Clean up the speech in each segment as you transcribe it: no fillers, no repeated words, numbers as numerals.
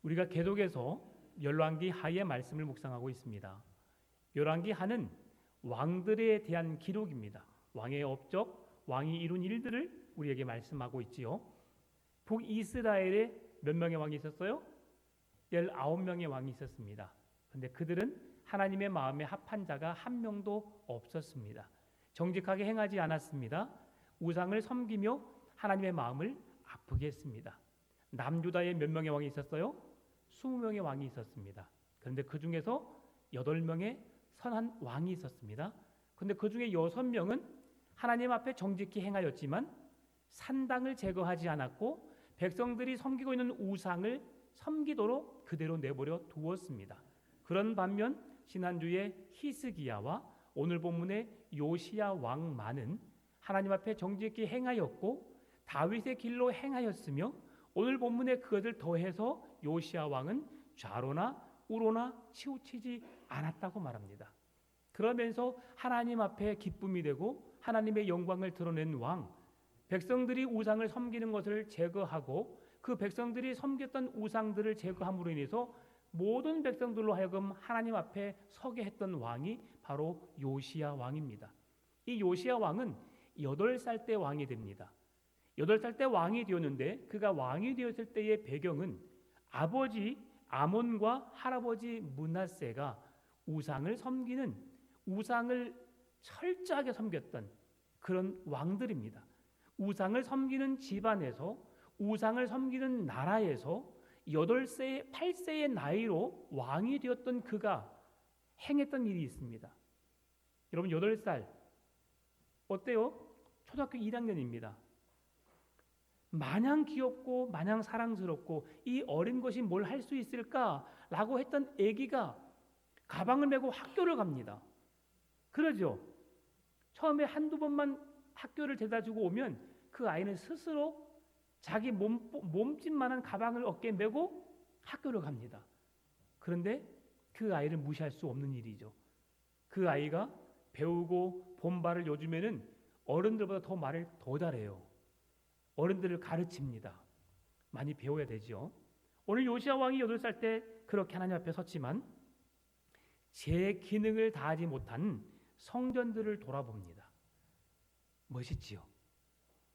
우리가 계속해서 열왕기 하의 말씀을 묵상하고 있습니다. 열왕기 하는 왕들에 대한 기록입니다. 왕의 업적, 왕이 이룬 일들을 우리에게 말씀하고 있지요. 북이스라엘에 몇 명의 왕이 있었어요? 19명의 왕이 있었습니다. 그런데 그들은 하나님의 마음에 합한 자가 한 명도 없었습니다. 정직하게 행하지 않았습니다. 우상을 섬기며 하나님의 마음을 아프게 했습니다. 남유다에 몇 명의 왕이 있었어요? 20명의 왕이 있었습니다. 그런데 그 중에서 8명의 선한 왕이 있었습니다. 그런데 그 중에 6명은 하나님 앞에 정직히 행하였지만 산당을 제거하지 않았고 백성들이 섬기고 있는 우상을 섬기도록 그대로 내버려 두었습니다. 그런 반면 지난주에 히스기야와 오늘 본문의 요시야 왕만은 하나님 앞에 정직히 행하였고 다윗의 길로 행하였으며 오늘 본문에 그것을 더해서 요시야 왕은 좌로나 우로나 치우치지 않았다고 말합니다. 그러면서 하나님 앞에 기쁨이 되고 하나님의 영광을 드러낸 왕, 백성들이 우상을 섬기는 것을 제거하고 그 백성들이 섬겼던 우상들을 제거함으로 인해서 모든 백성들로 하여금 하나님 앞에 서게 했던 왕이 바로 요시야 왕입니다. 이 요시야 왕은 8살 때 왕이 됩니다. 8살 때 왕이 되었는데 그가 왕이 되었을 때의 배경은 아버지 아몬과 할아버지 므낫세가 우상을 섬기는, 우상을 철저하게 섬겼던 그런 왕들입니다. 우상을 섬기는 집안에서, 우상을 섬기는 나라에서 8세, 8세의 나이로 왕이 되었던 그가 행했던 일이 있습니다. 여러분 8살 어때요? 초등학교 1학년입니다. 마냥 귀엽고 마냥 사랑스럽고 이 어린 것이 뭘 할 수 있을까라고 했던 아기가 가방을 메고 학교를 갑니다. 그러죠? 처음에 한두 번만 학교를 데려다 주고 오면 그 아이는 스스로 자기 몸집만한 가방을 어깨에 메고 학교를 갑니다. 그런데 그 아이를 무시할 수 없는 일이죠. 그 아이가 배우고 본발을 요즘에는 어른들보다 더 말을 더 잘해요. 어른들을 가르칩니다. 많이 배워야 되죠. 오늘 요시야 왕이 8살 때 그렇게 하나님 앞에 섰지만 제 기능을 다하지 못한 성전들을 돌아봅니다. 멋있지요.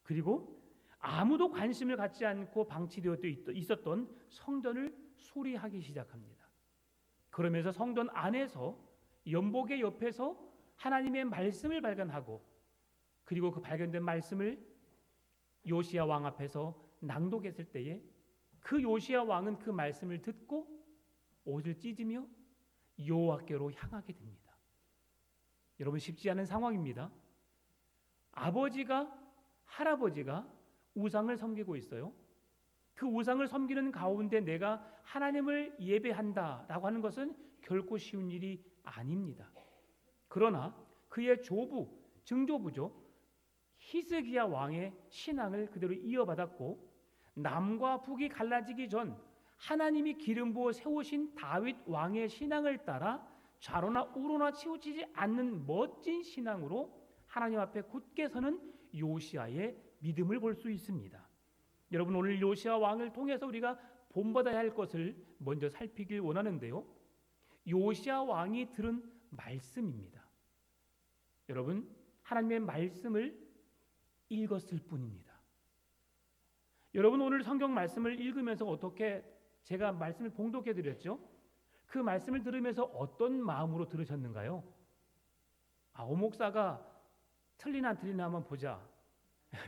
그리고 아무도 관심을 갖지 않고 방치되어 있었던 성전을 수리하기 시작합니다. 그러면서 성전 안에서 연복의 옆에서 하나님의 말씀을 발견하고 그리고 그 발견된 말씀을 요시야 왕 앞에서 낭독했을 때에 그 요시야 왕은 그 말씀을 듣고 옷을 찢으며 여호와께로 향하게 됩니다. 여러분 쉽지 않은 상황입니다. 아버지가, 할아버지가 우상을 섬기고 있어요. 그 우상을 섬기는 가운데 내가 하나님을 예배한다라고 하는 것은 결코 쉬운 일이 아닙니다. 그러나 그의 조부, 증조부죠. 히스기야 왕의 신앙을 그대로 이어받았고 남과 북이 갈라지기 전 하나님이 기름 부어 세우신 다윗 왕의 신앙을 따라 좌로나 우로나 치우치지 않는 멋진 신앙으로 하나님 앞에 굳게 서는 요시야의 믿음을 볼 수 있습니다. 여러분 오늘 요시야 왕을 통해서 우리가 본받아야 할 것을 먼저 살피길 원하는데요. 요시야 왕이 들은 말씀입니다. 여러분 하나님의 말씀을 읽었을 뿐입니다. 여러분 오늘 성경 말씀을 읽으면서 어떻게 제가 말씀을 봉독해 드렸죠? 그 말씀을 들으면서 어떤 마음으로 들으셨는가요? 오 목사가 틀리나 안 틀리나 한번 보자.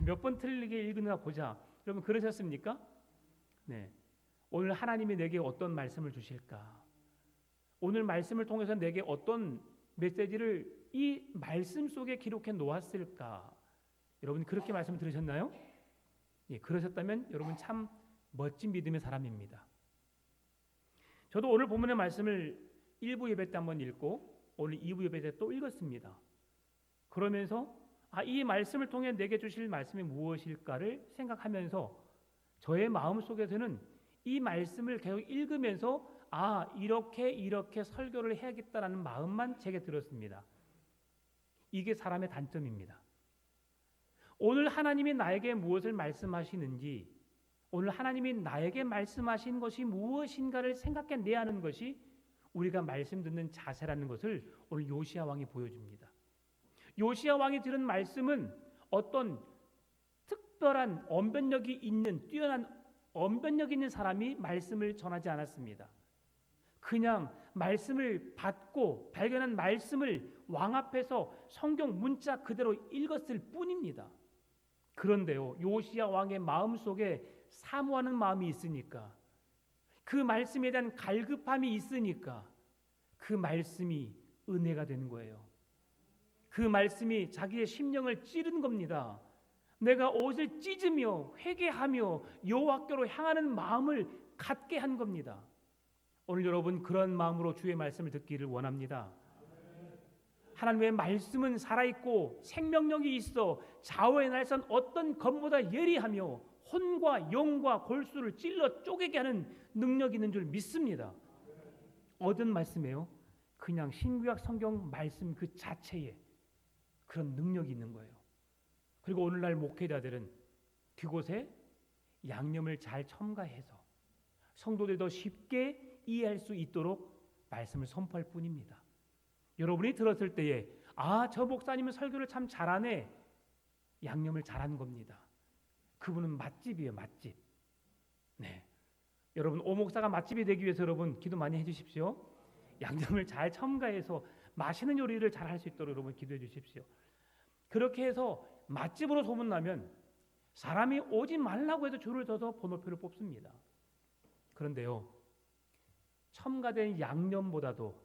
몇 번 틀리게 읽으나 보자. 여러분 그러셨습니까? 네. 오늘 하나님이 내게 어떤 말씀을 주실까? 오늘 말씀을 통해서 내게 어떤 메시지를 이 말씀 속에 기록해 놓았을까? 여러분 그렇게 말씀 들으셨나요? 예, 그러셨다면 여러분 참 멋진 믿음의 사람입니다. 저도 오늘 본문의 말씀을 1부 예배 때 한번 읽고 오늘 2부 예배 때 또 읽었습니다. 그러면서 이 말씀을 통해 내게 주실 말씀이 무엇일까를 생각하면서 저의 마음 속에서는 이 말씀을 계속 읽으면서 이렇게 설교를 해야겠다라는 마음만 제게 들었습니다. 이게 사람의 단점입니다. 오늘 하나님이 나에게 무엇을 말씀하시는지 오늘 하나님이 나에게 말씀하신 것이 무엇인가를 생각해내야 하는 것이 우리가 말씀 듣는 자세라는 것을 오늘 요시야 왕이 보여줍니다. 요시야 왕이 들은 말씀은 어떤 특별한 언변력이 있는 뛰어난 언변력 있는 사람이 말씀을 전하지 않았습니다. 그냥 말씀을 받고 발견한 말씀을 왕 앞에서 성경 문자 그대로 읽었을 뿐입니다. 그런데요, 요시야 왕의 마음속에 사모하는 마음이 있으니까, 그 말씀에 대한 갈급함이 있으니까 그 말씀이 은혜가 되는 거예요. 그 말씀이 자기의 심령을 찌른 겁니다. 내가 옷을 찢으며 회개하며 여호와께로 향하는 마음을 갖게 한 겁니다. 오늘 여러분 그런 마음으로 주의 말씀을 듣기를 원합니다. 하나님의 말씀은 살아있고 생명력이 있어 좌우의 날선 어떤 검보다 예리하며 혼과 영과 골수를 찔러 쪼개게 하는 능력이 있는 줄 믿습니다. 얻은 말씀이에요. 그냥 신구약 성경 말씀 그 자체에 그런 능력이 있는 거예요. 그리고 오늘날 목회자들은 그곳에 양념을 잘 첨가해서 성도들이 더 쉽게 이해할 수 있도록 말씀을 선포할 뿐입니다. 여러분이 들었을 때에 저 목사님은 설교를 참 잘하네, 양념을 잘한 겁니다. 그분은 맛집이에요, 맛집. 네, 여러분 오 목사가 맛집이 되기 위해서 여러분 기도 많이 해주십시오. 양념을 잘 첨가해서 맛있는 요리를 잘 할 수 있도록 여러분 기도해 주십시오. 그렇게 해서 맛집으로 소문나면 사람이 오지 말라고 해도 줄을 서서 번호표를 뽑습니다. 그런데요, 첨가된 양념보다도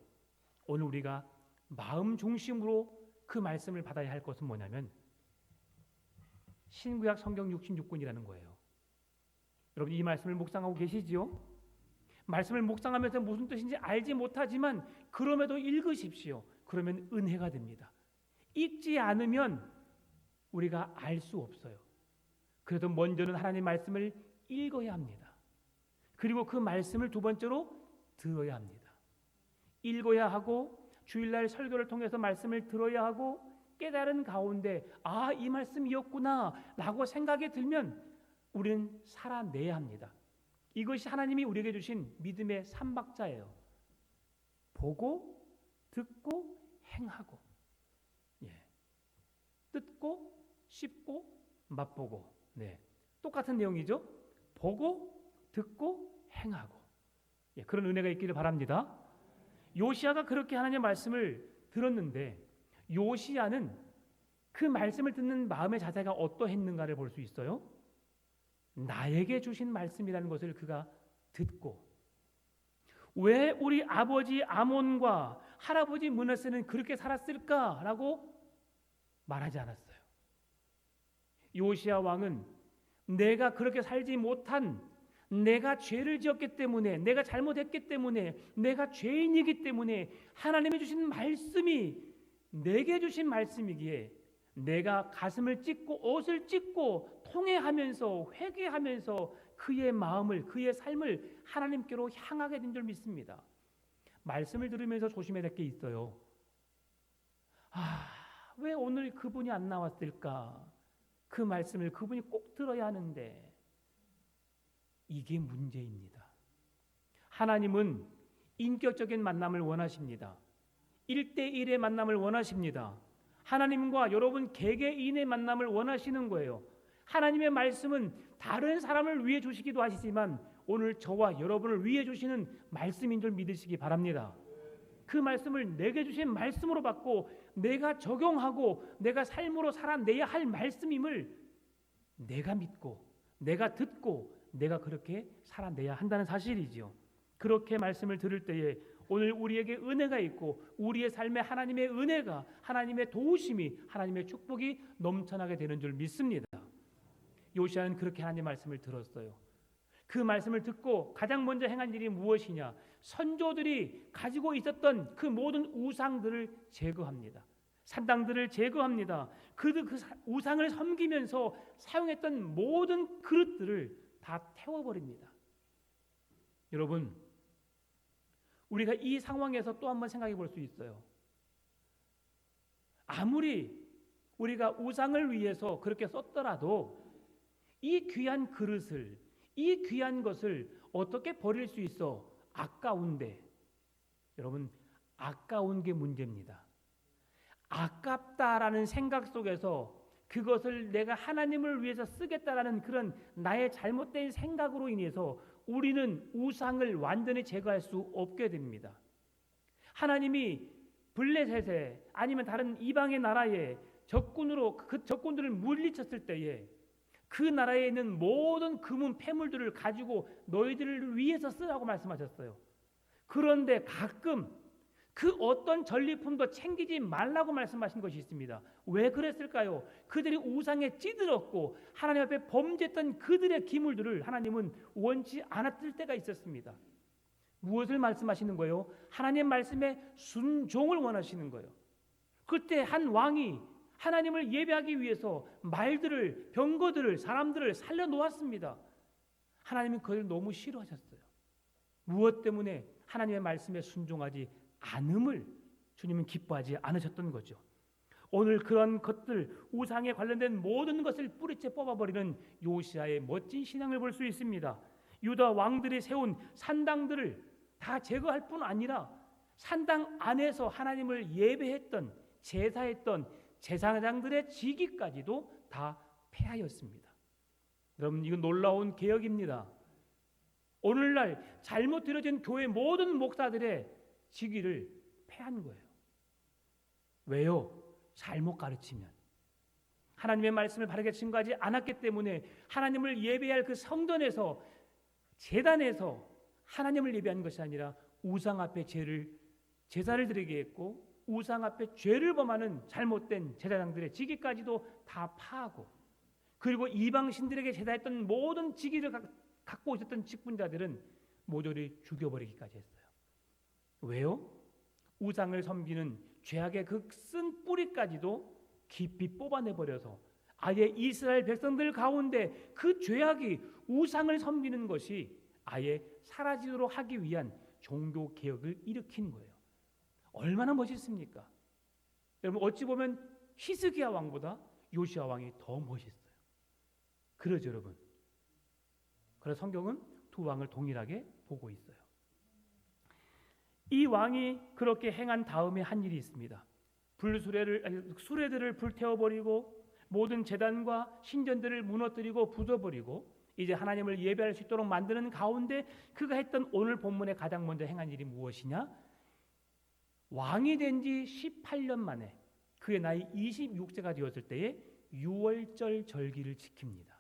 오늘 우리가 마음 중심으로 그 말씀을 받아야 할 것은 뭐냐면 신구약 성경 66권이라는 거예요. 여러분 이 말씀을 묵상하고 계시지요? 말씀을 묵상하면서 무슨 뜻인지 알지 못하지만 그럼에도 읽으십시오. 그러면 은혜가 됩니다. 읽지 않으면 우리가 알 수 없어요. 그래도 먼저는 하나님 말씀을 읽어야 합니다. 그리고 그 말씀을 두 번째로 들어야 합니다. 읽어야 하고 주일날 설교를 통해서 말씀을 들어야 하고 깨달은 가운데 이 말씀이었구나 라고 생각이 들면 우리는 살아내야 합니다. 이것이 하나님이 우리에게 주신 믿음의 삼박자예요. 보고 듣고 행하고, 뜯고 씹고 맛보고, 똑같은 내용이죠. 보고 듣고 행하고, 그런 은혜가 있기를 바랍니다. 요시야가 그렇게 하나님의 말씀을 들었는데 요시야는 그 말씀을 듣는 마음의 자세가 어떠했는가를 볼 수 있어요. 나에게 주신 말씀이라는 것을 그가 듣고, 왜 우리 아버지 아몬과 할아버지 므낫세는 그렇게 살았을까라고 말하지 않았어요. 요시야 왕은 내가 그렇게 살지 못한, 내가 죄를 지었기 때문에, 내가 잘못했기 때문에, 내가 죄인이기 때문에 하나님이 주신 말씀이 내게 주신 말씀이기에 내가 가슴을 찢고 옷을 찢고 통회하면서 회개하면서 그의 마음을, 그의 삶을 하나님께로 향하게 된 줄 믿습니다. 말씀을 들으면서 조심해야 될 게 있어요. 왜 오늘 그분이 안 나왔을까? 그 말씀을 그분이 꼭 들어야 하는데, 이게 문제입니다. 하나님은 인격적인 만남을 원하십니다. 1대1의 만남을 원하십니다. 하나님과 여러분 개개인의 만남을 원하시는 거예요. 하나님의 말씀은 다른 사람을 위해 주시기도 하시지만 오늘 저와 여러분을 위해 주시는 말씀인 줄 믿으시기 바랍니다. 그 말씀을 내게 주신 말씀으로 받고 내가 적용하고 내가 삶으로 살아내야 할 말씀임을 내가 믿고 내가 듣고 내가 그렇게 살아내야 한다는 사실이지요. 그렇게 말씀을 들을 때에 오늘 우리에게 은혜가 있고 우리의 삶에 하나님의 은혜가, 하나님의 도우심이, 하나님의 축복이 넘쳐나게 되는 줄 믿습니다. 요시야는 그렇게 하나님의 말씀을 들었어요. 그 말씀을 듣고 가장 먼저 행한 일이 무엇이냐? 선조들이 가지고 있었던 그 모든 우상들을 제거합니다. 산당들을 제거합니다. 그 우상을 섬기면서 사용했던 모든 그릇들을 다 태워버립니다. 여러분, 우리가 이 상황에서 또 한번 생각해 볼 수 있어요. 아무리 우리가 우상을 위해서 그렇게 썼더라도 이 귀한 그릇을, 이 귀한 것을 어떻게 버릴 수 있어? 아까운데. 여러분, 아까운 게 문제입니다. 아깝다라는 생각 속에서 그것을 내가 하나님을 위해서 쓰겠다라는 그런 나의 잘못된 생각으로 인해서 우리는 우상을 완전히 제거할 수 없게 됩니다. 하나님이 블레셋에 아니면 다른 이방의 나라에 적군으로 그 적군들을 물리쳤을 때에 그 나라에 있는 모든 금은 폐물들을 가지고 너희들을 위해서 쓰라고 말씀하셨어요. 그런데 가끔 그 어떤 전리품도 챙기지 말라고 말씀하신 것이 있습니다. 왜 그랬을까요? 그들이 우상에 찌들었고 하나님 앞에 범죄했던 그들의 기물들을 하나님은 원치 않았을 때가 있었습니다. 무엇을 말씀하시는 거예요? 하나님 말씀에 순종을 원하시는 거예요. 그때 한 왕이 하나님을 예배하기 위해서 말들을, 병거들을, 사람들을 살려놓았습니다. 하나님은 그걸 너무 싫어하셨어요. 무엇 때문에? 하나님의 말씀에 순종하지 않음을 주님은 기뻐하지 않으셨던 거죠. 오늘 그런 것들, 우상에 관련된 모든 것을 뿌리째 뽑아버리는 요시야의 멋진 신앙을 볼 수 있습니다. 유다 왕들이 세운 산당들을 다 제거할 뿐 아니라 산당 안에서 하나님을 예배했던, 제사했던 제사장들의 직위까지도 다 폐하였습니다. 여러분, 이건 놀라운 개혁입니다. 오늘날 잘못 들어진 교회 모든 목사들의 직위를 폐한 거예요. 왜요? 잘못 가르치면. 하나님의 말씀을 바르게 증거하지 않았기 때문에 하나님을 예배할 그 성전에서, 제단에서 하나님을 예배하는 것이 아니라 우상 앞에 제사를 드리게 했고 우상 앞에 죄를 범하는 잘못된 제사장들의 직위까지도 다 파하고, 그리고 이방신들에게 제사했던 모든 직위를 갖고 있었던 직분자들은 모조리 죽여버리기까지 했어요. 왜요? 우상을 섬기는 죄악의 그 쓴 뿌리까지도 깊이 뽑아내버려서 아예 이스라엘 백성들 가운데 그 죄악이, 우상을 섬기는 것이 아예 사라지도록 하기 위한 종교 개혁을 일으킨 거예요. 얼마나 멋있습니까? 여러분, 어찌 보면 히스기야 왕보다 요시야 왕이 더 멋있어요. 그러죠, 여러분. 그래서 성경은 두 왕을 동일하게 보고 있어요. 이 왕이 그렇게 행한 다음에 한 일이 있습니다. 수레들을 불태워버리고 모든 제단과 신전들을 무너뜨리고 부숴버리고 이제 하나님을 예배할 수 있도록 만드는 가운데 그가 했던 오늘 본문에 가장 먼저 행한 일이 무엇이냐? 왕이 된 지 18년 만에 그의 나이 26세가 되었을 때에 유월절 절기를 지킵니다.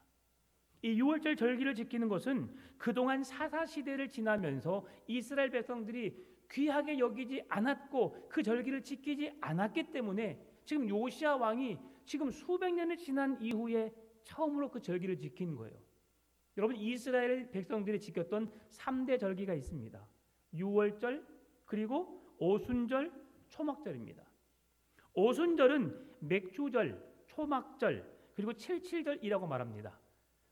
이 유월절 절기를 지키는 것은 그동안 사사시대를 지나면서 이스라엘 백성들이 귀하게 여기지 않았고 그 절기를 지키지 않았기 때문에 지금 요시야 왕이 지금 수백 년이 지난 이후에 처음으로 그 절기를 지킨 거예요. 여러분, 이스라엘 백성들이 지켰던 3대 절기가 있습니다. 유월절, 그리고 오순절, 초막절입니다. 오순절은 맥주절, 초막절, 그리고 칠칠절이라고 말합니다.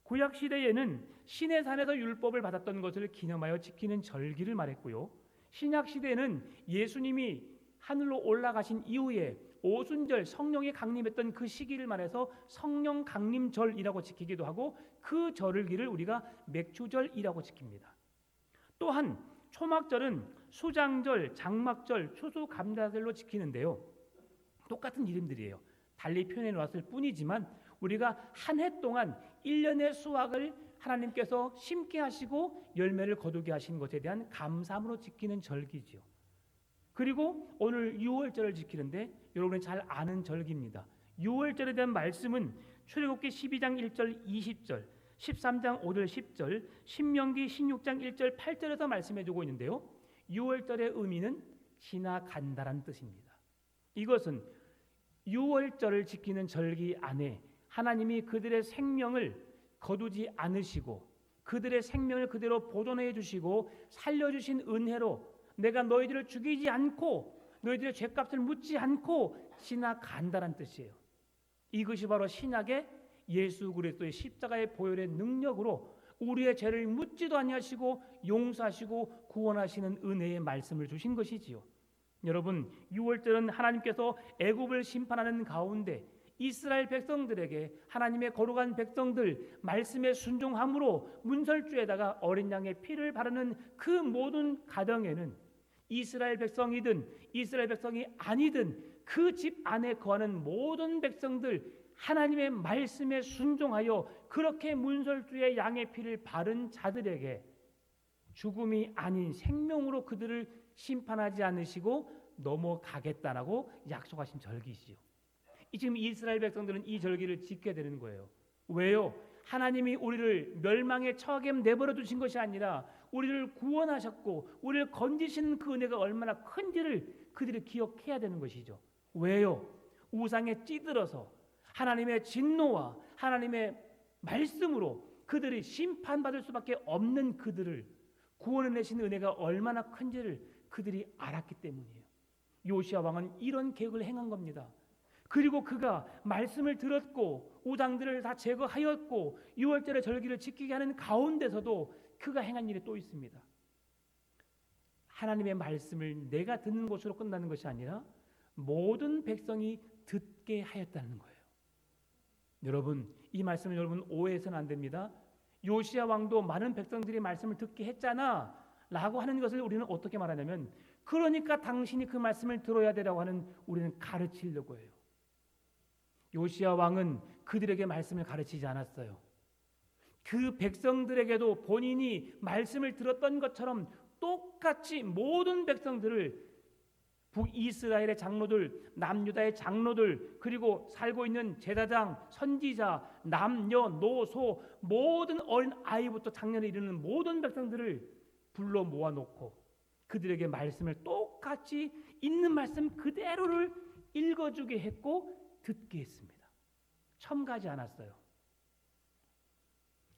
구약 시대에는 시내 산에서 율법을 받았던 것을 기념하여 지키는 절기를 말했고요. 신약 시대에는 예수님이 하늘로 올라가신 이후에 오순절, 성령이 강림했던 그 시기를 말해서 성령 강림절이라고 지키기도 하고 그 절기를 우리가 맥주절이라고 지킵니다. 또한 초막절은 수장절, 장막절, 추수감사절로 지키는데요. 똑같은 이름들이에요. 달리 표현해 놓았을 뿐이지만 우리가 한 해 동안 1년의 수확을 하나님께서 심게 하시고 열매를 거두게 하신 것에 대한 감사함으로 지키는 절기지요. 그리고 오늘 유월절을 지키는데 여러분이 잘 아는 절기입니다. 유월절에 대한 말씀은 출애굽기 12장 1절 20절, 13장 5절 10절, 신명기 16장 1절 8절에서 말씀해 주고 있는데요. 유월절의 의미는 지나간다란 뜻입니다. 이것은 유월절을 지키는 절기 안에 하나님이 그들의 생명을 거두지 않으시고 그들의 생명을 그대로 보존해 주시고 살려주신 은혜로 내가 너희들을 죽이지 않고 너희들의 죄값을 묻지 않고 지나간다는 뜻이에요. 이것이 바로 신약의 예수 그리스도의 십자가의 보혈의 능력으로 우리의 죄를 묻지도 아니하시고 용서하시고 구원하시는 은혜의 말씀을 주신 것이지요. 여러분, 유월절은 하나님께서 애굽을 심판하는 가운데 이스라엘 백성들에게 하나님의 거룩한 백성들 말씀에 순종함으로 문설주에다가 어린 양의 피를 바르는 그 모든 가정에는 이스라엘 백성이든 이스라엘 백성이 아니든 그 집 안에 거하는 모든 백성들 하나님의 말씀에 순종하여 그렇게 문설주의 양의 피를 바른 자들에게 죽음이 아닌 생명으로 그들을 심판하지 않으시고 넘어가겠다라고 약속하신 절기시죠. 지금 이스라엘 백성들은 이 절기를 지켜야 되는 거예요. 왜요? 하나님이 우리를 멸망에 처하게 내버려 두신 것이 아니라 우리를 구원하셨고 우리를 건지시는 그 은혜가 얼마나 큰지를 그들이 기억해야 되는 것이죠. 왜요? 우상에 찌들어서 하나님의 진노와 하나님의 말씀으로 그들이 심판받을 수밖에 없는 그들을 구원해내신 은혜가 얼마나 큰지를 그들이 알았기 때문이에요. 요시야 왕은 이런 계획을 행한 겁니다. 그리고 그가 말씀을 들었고 우상들을 다 제거하였고 유월절의 절기를 지키게 하는 가운데서도 그가 행한 일이 또 있습니다. 하나님의 말씀을 내가 듣는 것으로 끝나는 것이 아니라 모든 백성이 듣게 하였다는 거예요. 여러분, 이 말씀을 여러분 오해해서는 안 됩니다. 요시야 왕도 많은 백성들이 말씀을 듣게 했잖아 라고 하는 것을 우리는 어떻게 말하냐면 그러니까 당신이 그 말씀을 들어야 되라고 하는 우리는 가르치려고 해요. 요시야 왕은 그들에게 말씀을 가르치지 않았어요. 그 백성들에게도 본인이 말씀을 들었던 것처럼 똑같이 모든 백성들을 북이스라엘의 장로들, 남유다의 장로들, 그리고 살고 있는 제사장, 선지자, 남녀, 노소, 모든 어린 아이부터 장년에 이르는 모든 백성들을 불러 모아놓고 그들에게 말씀을 똑같이 있는 말씀 그대로를 읽어주게 했고 듣게 했습니다. 첨가하지 않았어요.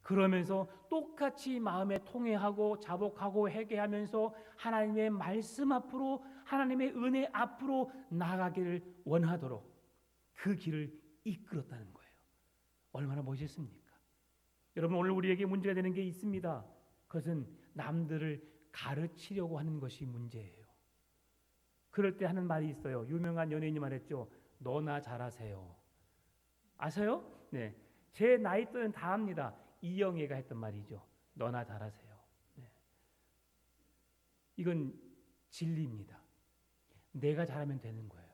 그러면서 똑같이 마음에 통회하고 자복하고 회개하면서 하나님의 말씀 앞으로 하나님의 은혜 앞으로 나아가기를 원하도록 그 길을 이끌었다는 거예요. 얼마나 멋있습니까? 여러분, 오늘 우리에게 문제가 되는 게 있습니다. 그것은 남들을 가르치려고 하는 것이 문제예요. 그럴 때 하는 말이 있어요. 유명한 연예인이 말했죠. 너나 잘하세요. 아세요? 네, 제 나이 또는 다 합니다. 이영애가 했던 말이죠. 너나 잘하세요. 네. 이건 진리입니다. 내가 잘하면 되는 거예요.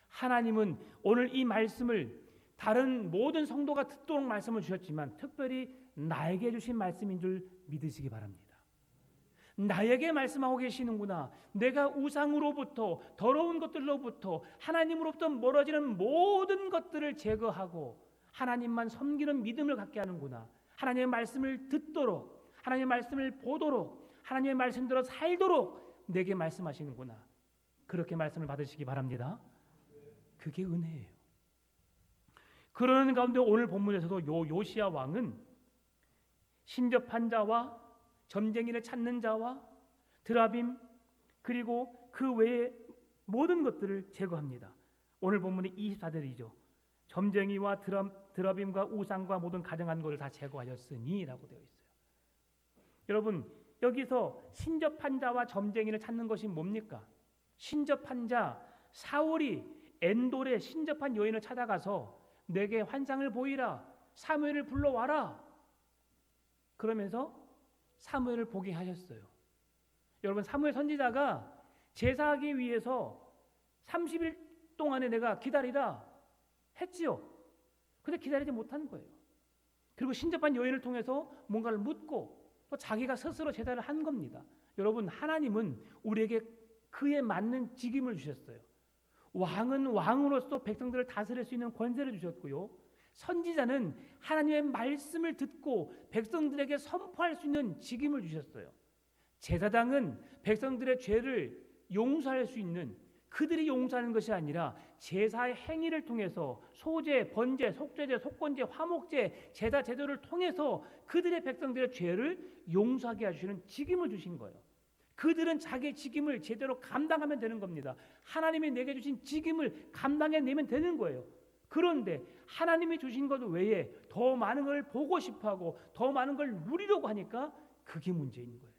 하나님은 오늘 이 말씀을 다른 모든 성도가 듣도록 말씀을 주셨지만 특별히 나에게 주신 말씀인 줄 믿으시기 바랍니다. 나에게 말씀하고 계시는구나. 내가 우상으로부터 더러운 것들로부터 하나님으로부터 멀어지는 모든 것들을 제거하고 하나님만 섬기는 믿음을 갖게 하는구나. 하나님의 말씀을 듣도록 하나님의 말씀을 보도록 하나님의 말씀대로 살도록 내게 말씀하시는구나. 그렇게 말씀을 받으시기 바랍니다. 그게 은혜예요. 그러는 가운데 오늘 본문에서도 요시야 왕은 신접한 자와 점쟁이를 찾는 자와 드라빔 그리고 그 외의 모든 것들을 제거합니다. 오늘 본문이 24절이죠. 점쟁이와 드라빔과 우상과 모든 가증한 것을 다 제거하였으니 라고 되어 있어요. 여러분, 여기서 신접한 자와 점쟁이를 찾는 것이 뭡니까? 신접한 자, 사울이 엔돌에 신접한 여인을 찾아가서 내게 환상을 보이라, 사무엘을 불러와라 그러면서 사무엘을 보게 하셨어요. 여러분, 사무엘 선지자가 제사하기 위해서 30일 동안에 내가 기다리라 했지요. 근데 기다리지 못한 거예요. 그리고 신접한 여인을 통해서 뭔가를 묻고 또 자기가 스스로 제사를 한 겁니다. 여러분, 하나님은 우리에게 그에 맞는 직임을 주셨어요. 왕은 왕으로서 백성들을 다스릴 수 있는 권세를 주셨고요. 선지자는 하나님의 말씀을 듣고 백성들에게 선포할 수 있는 직임을 주셨어요. 제사장은 백성들의 죄를 용서할 수 있는, 그들이 용서하는 것이 아니라 제사의 행위를 통해서 소제, 번제, 속죄제, 속건제, 화목제, 제사 제도를 통해서 그들의 백성들의 죄를 용서하게 해주시는 직임을 주신 거예요. 그들은 자기의 직임을 제대로 감당하면 되는 겁니다. 하나님이 내게 주신 직임을 감당해내면 되는 거예요. 그런데 하나님이 주신 것 외에 더 많은 걸 보고 싶어하고 더 많은 걸 누리려고 하니까 그게 문제인 거예요.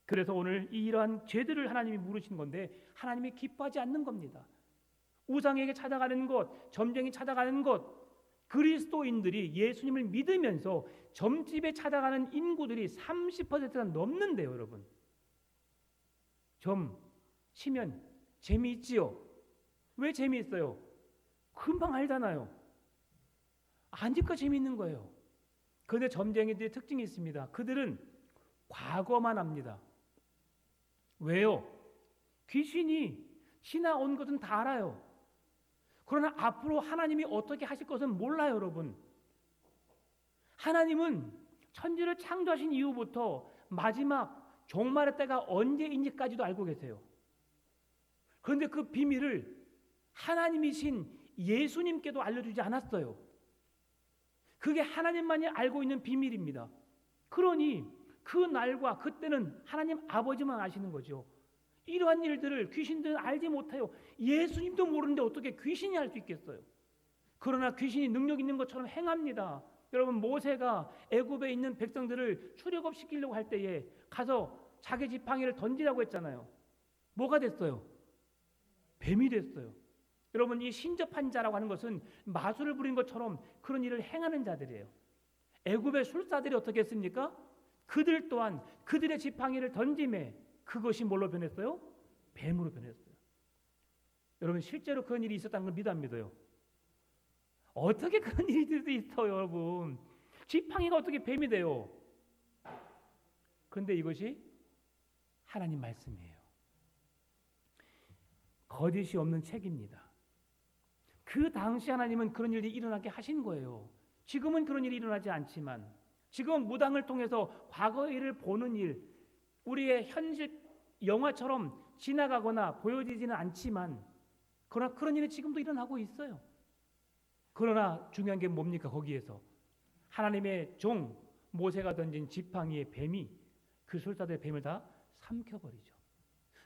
그래서 오늘 이러한 죄들을 하나님이 물으신 건데 하나님이 기뻐하지 않는 겁니다. 우상에게 찾아가는 것, 점쟁이 찾아가는 것, 그리스도인들이 예수님을 믿으면서 점집에 찾아가는 인구들이 30%가 넘는데요, 여러분. 점 치면 재미있지요? 왜 재미있어요? 금방 알잖아요. 아니까 재미있는 거예요. 그런데 점쟁이들의 특징이 있습니다. 그들은 과거만 합니다. 왜요? 귀신이 지나온 것은 다 알아요. 그러나 앞으로 하나님이 어떻게 하실 것은 몰라요, 여러분. 하나님은 천지를 창조하신 이후부터 마지막 종말의 때가 언제인지까지도 알고 계세요. 그런데 그 비밀을 하나님이신 예수님께도 알려주지 않았어요. 그게 하나님만이 알고 있는 비밀입니다. 그러니 그 날과 그때는 하나님 아버지만 아시는 거죠. 이러한 일들을 귀신들은 알지 못해요. 예수님도 모르는데 어떻게 귀신이 알 수 있겠어요? 그러나 귀신이 능력 있는 것처럼 행합니다. 여러분, 모세가 애굽에 있는 백성들을 출애굽시키려고 할 때에 가서 자기 지팡이를 던지라고 했잖아요. 뭐가 됐어요? 뱀이 됐어요. 여러분, 이 신접한 자라고 하는 것은 마술을 부린 것처럼 그런 일을 행하는 자들이에요. 애굽의 술사들이 어떻게 했습니까? 그들 또한 그들의 지팡이를 던짐에 그것이 뭘로 변했어요? 뱀으로 변했어요. 여러분, 실제로 그런 일이 있었다는 걸 믿어 안 믿어요? 어떻게 그런 일이 있을 수 있어요, 여러분? 지팡이가 어떻게 뱀이 돼요? 그런데 이것이 하나님 말씀이에요. 거짓이 없는 책입니다. 그 당시 하나님은 그런 일이 일어나게 하신 거예요. 지금은 그런 일이 일어나지 않지만, 지금은 무당을 통해서 과거의 일을 보는 일, 우리의 현실 영화처럼 지나가거나 보여지지는 않지만, 그러나 그런 일이 지금도 일어나고 있어요. 그러나 중요한 게 뭡니까? 거기에서 하나님의 종 모세가 던진 지팡이의 뱀이 그 술사들의 뱀을 다 삼켜버리죠.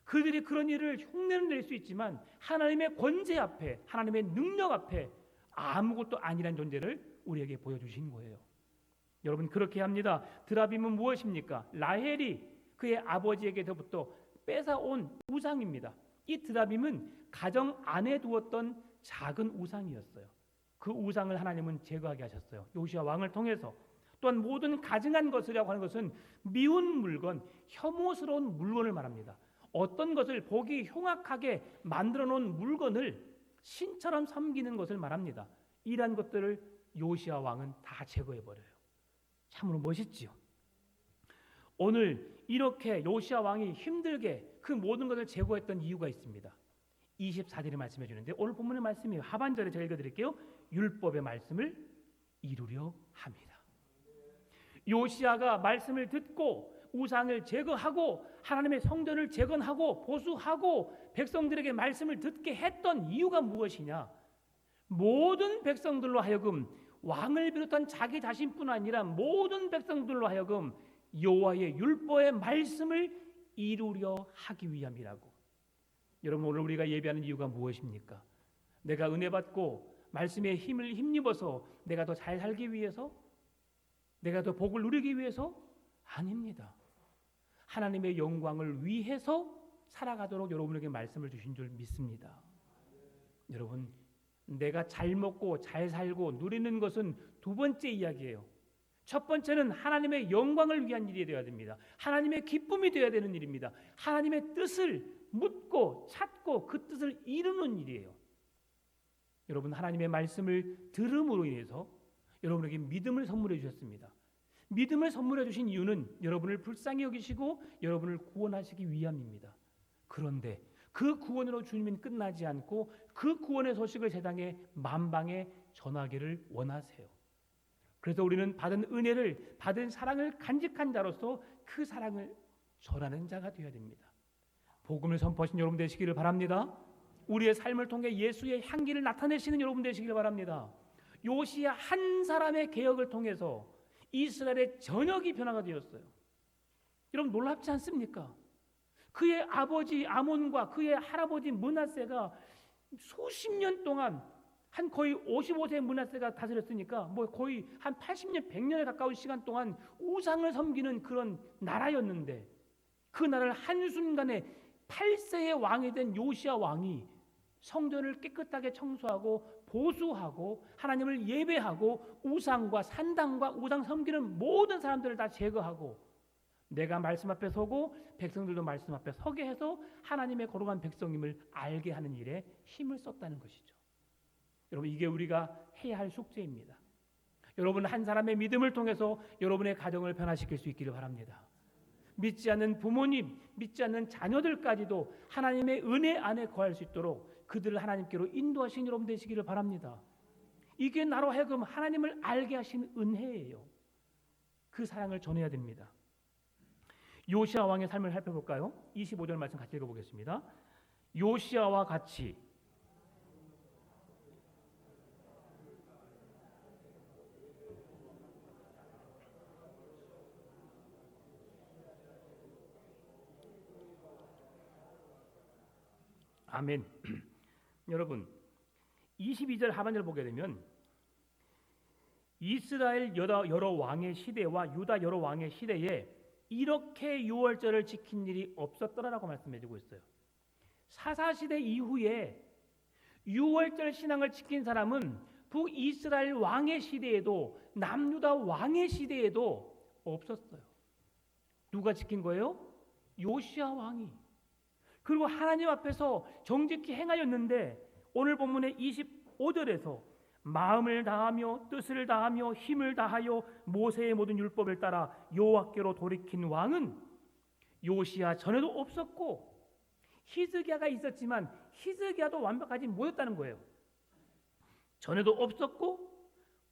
그들이 그런 일을 흉내는 낼 수 있지만 하나님의 권세 앞에, 하나님의 능력 앞에 아무것도 아니란 존재를 우리에게 보여주신 거예요. 여러분, 그렇게 합니다. 드라빔은 무엇입니까? 라헬이 그의 아버지에게서부터 뺏어온 우상입니다. 이 드라빔은 가정 안에 두었던 작은 우상이었어요. 그 우상을 하나님은 제거하게 하셨어요. 요시야 왕을 통해서. 또한 모든 가증한 것이라고 하는 것은 미운 물건, 혐오스러운 물건을 말합니다. 어떤 것을 보기 흉악하게 만들어 놓은 물건을 신처럼 섬기는 것을 말합니다. 이러한 것들을 요시야 왕은 다 제거해 버려요. 참으로 멋있지요. 오늘 이렇게 요시야 왕이 힘들게 그 모든 것을 제거했던 이유가 있습니다. 24절에 말씀해 주는데, 오늘 본문의 말씀이에요. 하반절에 제가 읽어드릴게요. 율법의 말씀을 이루려 합니다. 요시야가 말씀을 듣고 우상을 제거하고 하나님의 성전을 재건하고 보수하고 백성들에게 말씀을 듣게 했던 이유가 무엇이냐? 모든 백성들로 하여금, 왕을 비롯한 자기 자신뿐 아니라 모든 백성들로 하여금 여호와의 율법의 말씀을 이루려 하기 위함이라고. 여러분, 오늘 우리가 예배하는 이유가 무엇입니까? 내가 은혜 받고 말씀의 힘을 힘입어서 내가 더 잘 살기 위해서? 내가 더 복을 누리기 위해서? 아닙니다. 하나님의 영광을 위해서 살아가도록 여러분에게 말씀을 주신 줄 믿습니다. 여러분, 내가 잘 먹고 잘 살고 누리는 것은 두 번째 이야기예요. 첫 번째는 하나님의 영광을 위한 일이 되어야 됩니다. 하나님의 기쁨이 되어야 되는 일입니다. 하나님의 뜻을 묻고 찾고 그 뜻을 이루는 일이에요. 여러분, 하나님의 말씀을 들음으로 인해서 여러분에게 믿음을 선물해 주셨습니다. 믿음을 선물해 주신 이유는 여러분을 불쌍히 여기시고 여러분을 구원하시기 위함입니다. 그런데 그 구원으로 주님은 끝나지 않고 그 구원의 소식을 세상에 만방에 전하기를 원하세요. 그래서 우리는 받은 은혜를, 받은 사랑을 간직한 자로서 그 사랑을 전하는 자가 되어야 됩니다. 복음을 선포하신 여러분 되시기를 바랍니다. 우리의 삶을 통해 예수의 향기를 나타내시는 여러분 되시기를 바랍니다. 요시야 한 사람의 개혁을 통해서 이스라엘의 전역이 변화가 되었어요. 여러분, 놀랍지 않습니까? 그의 아버지 아몬과 그의 할아버지 므낫세가 수십 년 동안, 한 거의 55세 므낫세가 다스렸으니까 뭐 거의 한 80년, 100년에 가까운 시간 동안 우상을 섬기는 그런 나라였는데, 그 나라를 한순간에 8세의 왕이 된 요시야 왕이 성전을 깨끗하게 청소하고 보수하고 하나님을 예배하고 우상과 산당과 우상 섬기는 모든 사람들을 다 제거하고 내가 말씀 앞에 서고 백성들도 말씀 앞에 서게 해서 하나님의 거룩한 백성임을 알게 하는 일에 힘을 썼다는 것이죠. 여러분, 이게 우리가 해야 할 숙제입니다. 여러분, 한 사람의 믿음을 통해서 여러분의 가정을 변화시킬 수 있기를 바랍니다. 믿지 않는 부모님, 믿지 않는 자녀들까지도 하나님의 은혜 안에 거할 수 있도록 그들을 하나님께로 인도하신 여러분 되시기를 바랍니다. 이게 나로 하여금 하나님을 알게 하신 은혜예요. 그 사랑을 전해야 됩니다. 요시야 왕의 삶을 살펴볼까요? 25절 말씀 같이 읽어보겠습니다. 요시야와 같이 아멘. 여러분, 22절 하반절을 보게 되면 이스라엘 여러 왕의 시대와 유다 여러 왕의 시대에 이렇게 유월절을 지킨 일이 없었더라라고 말씀해주고 있어요. 사사시대 이후에 유월절 신앙을 지킨 사람은 북이스라엘 왕의 시대에도 남유다 왕의 시대에도 없었어요. 누가 지킨 거예요? 요시야 왕이. 그리고 하나님 앞에서 정직히 행하였는데 오늘 본문의 25절에서 마음을 다하며 뜻을 다하며 힘을 다하여 모세의 모든 율법을 따라 여호와께로 돌이킨 왕은 요시야 전에도 없었고 히스기야가 있었지만 히스기야도 완벽하지 못했다는 거예요. 전에도 없었고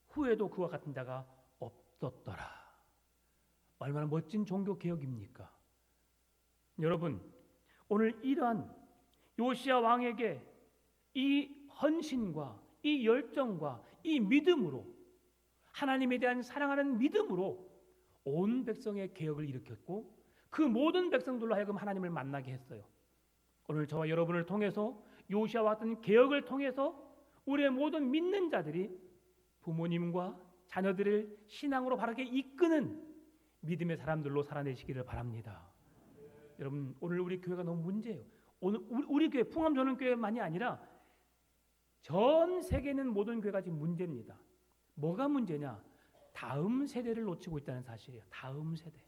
후에도 그와 같은 자가 없었더라. 얼마나 멋진 종교 개혁입니까? 여러분, 오늘 이러한 요시야 왕에게 이 헌신과 이 열정과 이 믿음으로 하나님에 대한 사랑하는 믿음으로 온 백성의 개혁을 일으켰고 그 모든 백성들로 하여금 하나님을 만나게 했어요. 오늘 저와 여러분을 통해서 요시야와 같은 개혁을 통해서 우리의 모든 믿는 자들이 부모님과 자녀들을 신앙으로 바르게 이끄는 믿음의 사람들로 살아내시기를 바랍니다. 여러분, 오늘 우리 교회가 너무 문제예요. 오늘 우리 교회 풍암전원교회만이 아니라 전 세계는 모든 교회가 지금 문제입니다. 뭐가 문제냐? 다음 세대를 놓치고 있다는 사실이에요. 다음 세대.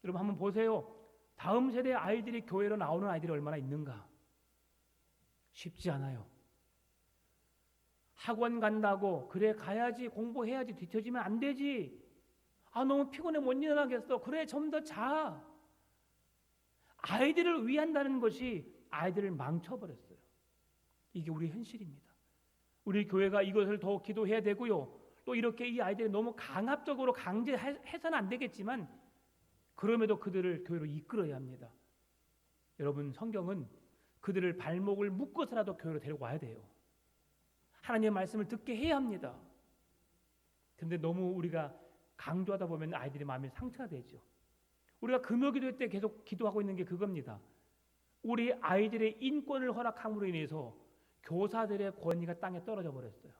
여러분 한번 보세요. 다음 세대 아이들이 교회로 나오는 아이들이 얼마나 있는가? 쉽지 않아요. 학원 간다고 그래 가야지 공부해야지 뒤처지면 안 되지. 아 너무 피곤해 못 일어나겠어. 그래 좀 더 자. 아이들을 위한다는 것이 아이들을 망쳐버렸어요. 이게 우리 현실입니다. 우리 교회가 이것을 더 기도해야 되고요. 또 이렇게 이 아이들이 너무 강압적으로 강제해서는 안 되겠지만 그럼에도 그들을 교회로 이끌어야 합니다. 여러분 성경은 그들을 발목을 묶어서라도 교회로 데리고 와야 돼요. 하나님의 말씀을 듣게 해야 합니다. 그런데 너무 우리가 강조하다 보면 아이들의 마음이 상처가 되죠. 우리가 금요기도 때 계속 기도하고 있는 게 그겁니다. 우리 아이들의 인권을 허락함으로 인해서 교사들의 권위가 땅에 떨어져 버렸어요.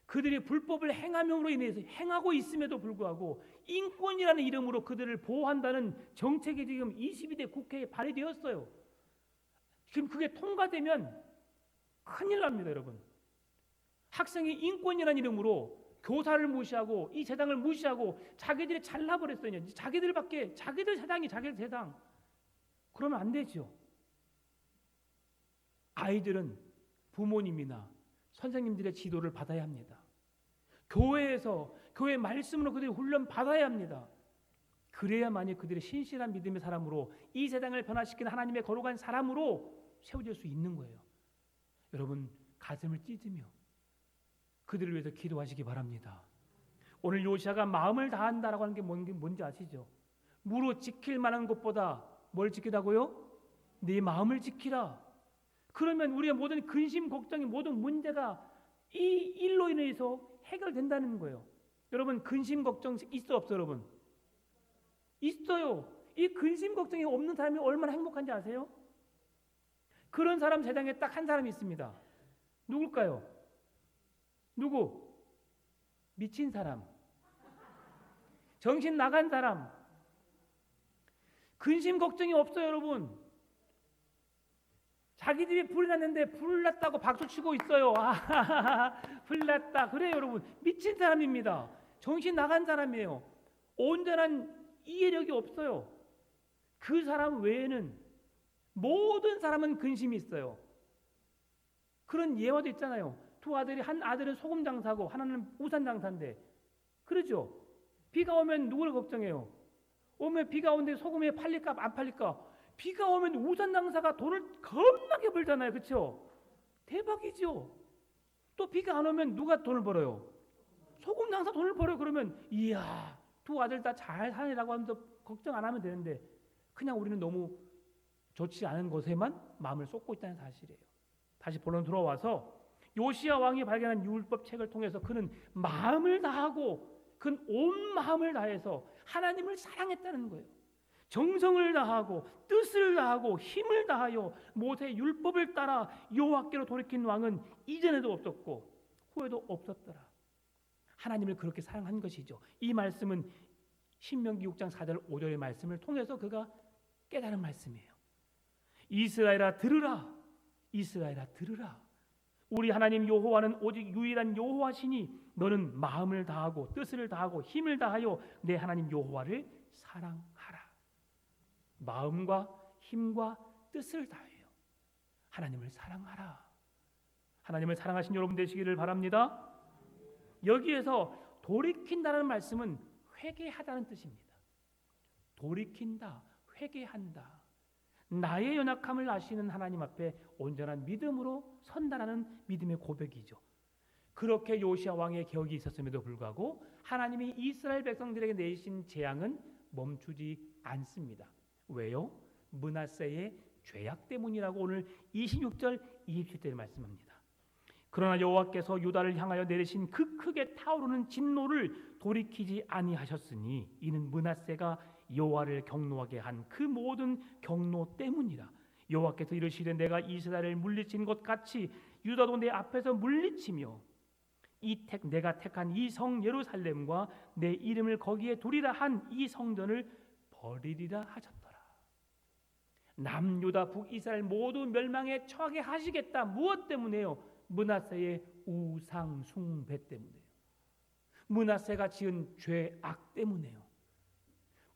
그들이 불법을 행함으로 인해서 행하고 있음에도 불구하고 인권이라는 이름으로 그들을 보호한다는 정책이 지금 22대 국회에 발의되었어요. 지금 그게 통과되면 큰일 납니다, 여러분. 학생이 인권이라는 이름으로 교사를 무시하고 이 세상을 무시하고 자기들이 잘나버렸어요. 자기들 세상이 자기들 세상. 그러면 안 되죠. 아이들은 부모님이나 선생님들의 지도를 받아야 합니다. 교회에서 교회 말씀으로 그들이 훈련 받아야 합니다. 그래야만이 그들의 신실한 믿음의 사람으로 이 세상을 변화시키는 하나님의 거룩한 사람으로 세워질 수 있는 거예요. 여러분 가슴을 찢으며 그들을 위해서 기도하시기 바랍니다. 오늘 요시야가 마음을 다한다라고 하는 게 뭔지 아시죠? 무릇 지킬 만한 것보다 뭘 지키라고요? 네 마음을 지키라. 그러면 우리의 모든 근심 걱정이 모든 문제가 이 일로 인해서 해결된다는 거예요. 여러분 근심 걱정 있어 없어 여러분? 있어요. 이 근심 걱정이 없는 사람이 얼마나 행복한지 아세요? 그런 사람 세상에 딱 한 사람이 있습니다. 누굴까요? 누구? 미친 사람. 정신 나간 사람. 근심 걱정이 없어요, 여러분. 자기 집에 불이 났는데 불 났다고 박수 치고 있어요. 불 났다. 그래요, 여러분. 미친 사람입니다. 정신 나간 사람이에요. 온전한 이해력이 없어요. 그 사람 외에는 모든 사람은 근심이 있어요. 그런 예화도 있잖아요. 두 아들이, 한 아들은 소금 장사고 하나는 우산 장사인데, 그렇죠? 비가 오면 누구를 걱정해요? 오면 비가 오는데 소금이 팔릴까 안 팔릴까? 비가 오면 우산 장사가 돈을 겁나게 벌잖아요. 그렇죠? 대박이죠. 또 비가 안 오면 누가 돈을 벌어요? 소금 장사 돈을 벌어요. 그러면 이야, 두 아들 다 잘 사느라고 하면서 걱정 안 하면 되는데, 그냥 우리는 너무 좋지 않은 것에만 마음을 쏟고 있다는 사실이에요. 다시 본론 들어와서 요시야 왕이 발견한 율법 책을 통해서 그는 마음을 다하고 그는 온 마음을 다해서 하나님을 사랑했다는 거예요. 정성을 다하고 뜻을 다하고 힘을 다하여 모세의 율법을 따라 여호와께로 돌이킨 왕은 이전에도 없었고 후에도 없었더라. 하나님을 그렇게 사랑한 것이죠. 이 말씀은 신명기 6장 4절 5절의 말씀을 통해서 그가 깨달은 말씀이에요. 이스라엘아 들으라. 이스라엘아 들으라. 우리 하나님 여호와는 오직 유일한 여호와시니 너는 마음을 다하고 뜻을 다하고 힘을 다하여 내 하나님 여호와를 사랑하라. 마음과 힘과 뜻을 다해요. 하나님을 사랑하라. 하나님을 사랑하신 여러분 되시기를 바랍니다. 여기에서 돌이킨다는 말씀은 회개하다는 뜻입니다. 돌이킨다, 회개한다. 나의 연약함을 아시는 하나님 앞에 온전한 믿음으로 선다라는 믿음의 고백이죠. 그렇게 요시야 왕의 개혁이 있었음에도 불구하고 하나님이 이스라엘 백성들에게 내신 재앙은 멈추지 않습니다. 왜요? 므낫세의 죄악 때문이라고 오늘 26절 27절에 말씀합니다. 그러나 여호와께서 유다를 향하여 내리신 그 크게 타오르는 진노를 돌이키지 아니하셨으니 이는 므낫세가 여호와를 경노하게 한 그 모든 경노 때문이라. 여호와께서 이르시되 내가 이스라엘을 물리친 것 같이 유다도 내 앞에서 물리치며 내가 택한 이 성 예루살렘과 내 이름을 거기에 두리라 한 이 성전을 버리리라 하셨더라. 남유다 북이스라엘 모두 멸망에 처하게 하시겠다. 무엇 때문에요? 므낫세의 우상 숭배 때문에요. 므낫세가 지은 죄악 때문에요.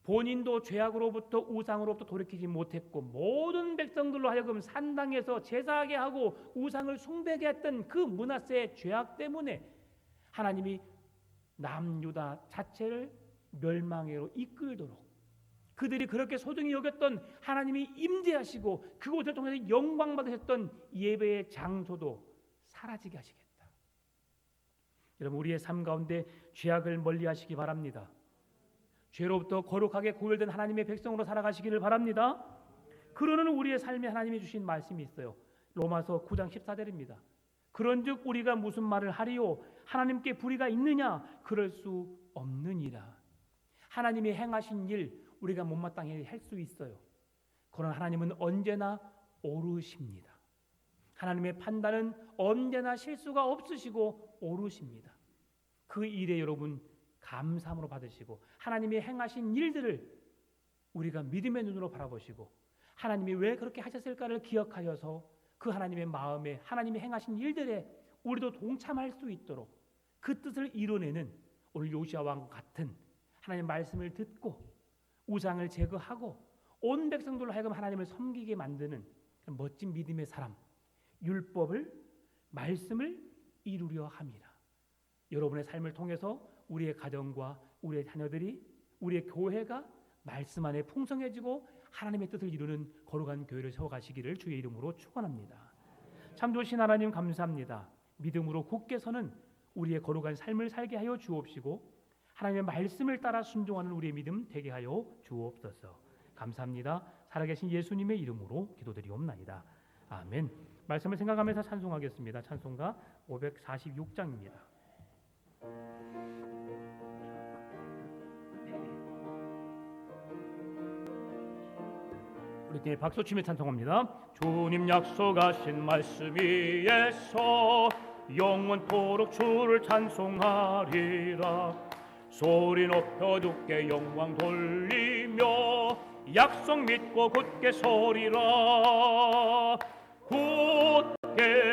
본인도 죄악으로부터 우상으로부터 돌이키지 못했고 모든 백성들로 하여금 산당에서 제사하게 하고 우상을 숭배하게 했던 그 므낫세의 죄악 때문에 하나님이 남유다 자체를 멸망으로 이끌도록 그들이 그렇게 소중히 여겼던 하나님이 임재하시고 그곳을 통해서 영광 받으셨던 예배의 장소도 사라지게 하시겠다. 여러분 우리의 삶 가운데 죄악을 멀리하시기 바랍니다. 죄로부터 거룩하게 구별된 하나님의 백성으로 살아가시기를 바랍니다. 그러는 우리의 삶에 하나님이 주신 말씀이 있어요. 로마서 9장 14절입니다. 그런즉 우리가 무슨 말을 하리요? 하나님께 불의가 있느냐? 그럴 수 없느니라. 하나님이 행하신 일 우리가 못마땅히 할 수 있어요. 그러나 하나님은 언제나 옳으십니다. 하나님의 판단은 언제나 실수가 없으시고 옳으십니다. 그 일에 여러분 감사함으로 받으시고 하나님이 행하신 일들을 우리가 믿음의 눈으로 바라보시고 하나님이 왜 그렇게 하셨을까를 기억하여서 그 하나님의 마음에 하나님이 행하신 일들에 우리도 동참할 수 있도록 그 뜻을 이뤄내는 오늘 요시야 왕 같은 하나님의 말씀을 듣고 우상을 제거하고 온 백성들로 하여금 하나님을 섬기게 만드는 멋진 믿음의 사람, 율법을 말씀을 이루려 함이라. 여러분의 삶을 통해서 우리의 가정과 우리의 자녀들이 우리의 교회가 말씀 안에 풍성해지고 하나님의 뜻을 이루는 거룩한 교회를 세워가시기를 주의 이름으로 축원합니다. 참 좋으신 하나님 감사합니다. 믿음으로 굳게 서는 우리의 거룩한 삶을 살게 하여 주옵시고 하나님의 말씀을 따라 순종하는 우리의 믿음 되게 하여 주옵소서. 감사합니다. 살아계신 예수님의 이름으로 기도드리옵나이다. 아멘. 말씀을 생각하면서 찬송하겠습니다. 찬송가 546장입니다. 우리 박수 치며 찬송합니다. 주님 약속하신 말씀 위에서 영원토록 주를 찬송하리라. 소리 높여 주께 영광 돌리며 약속 믿고 굳게 서리라. 굳게